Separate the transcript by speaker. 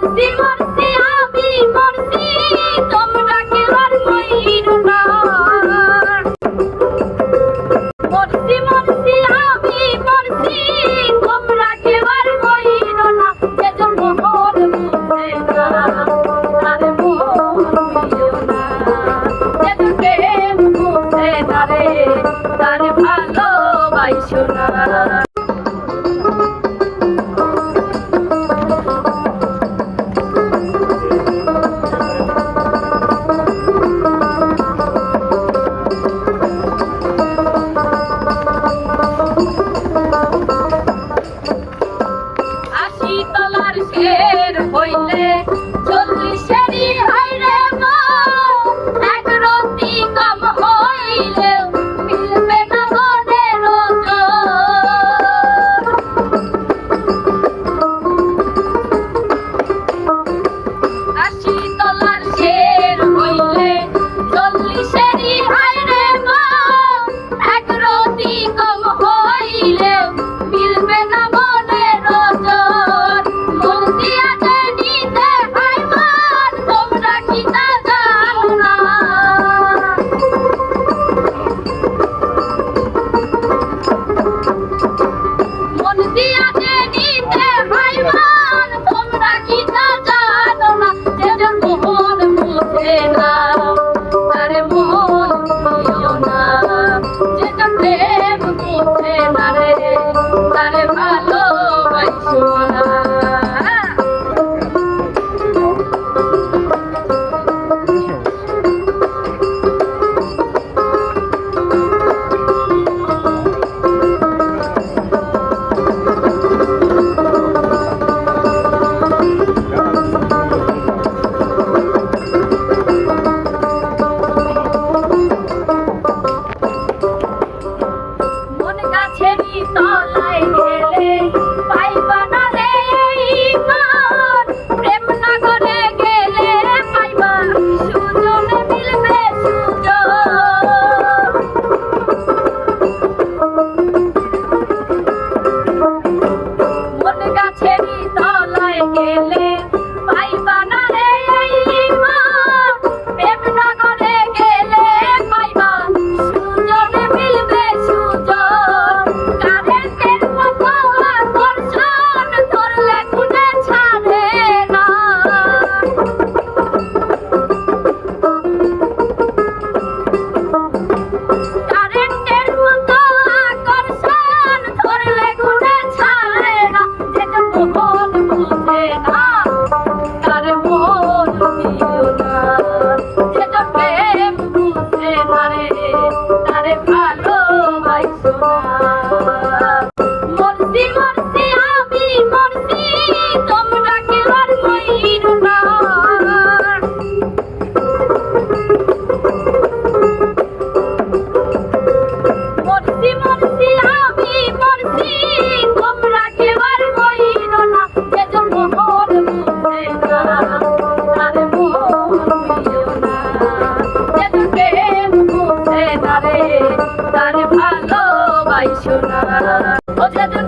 Speaker 1: মরছি মরছি আমি মরছি তোমরা কেউ আর কইরো না মরছি মরছি আমি মরছি তোমরা কেউ আর কইরো না যেজন মোহন বুঝে না তারে মোহন বুঝিও না যেজন প্রেম বুঝে না রে তারে ভালোবাসো না শের হইলে 40-এরই হয় রে মা এক রতি কম হইলে মিলবে না মনের জোর 80 তলার শের হইলে 40-এরই হয় রে মা এক রতি কম হইলে মিলবে না মনের জোর তলায় গেলে পাইবা না রে ঈমান প্রেম নগরে গেলে পাইবা সুজন মিলবে সুজন মন গাছেরই তলায় গেলে পাইবা না রে ঈমান প্রেম নগরে গেলে পাইবা সুজন মিলবে সুজন মরছি মরছি আমি মরছি তোমরা কেউ আর কইরো না মরছি মরছি আমি মরছি তোমরা কেউ আর কইরো না যেজন মোহন বুঝে না তারে মোহন বুঝিও না যেজন প্রেম বুঝে না রে তারে ভালোবাসো না ও যেজন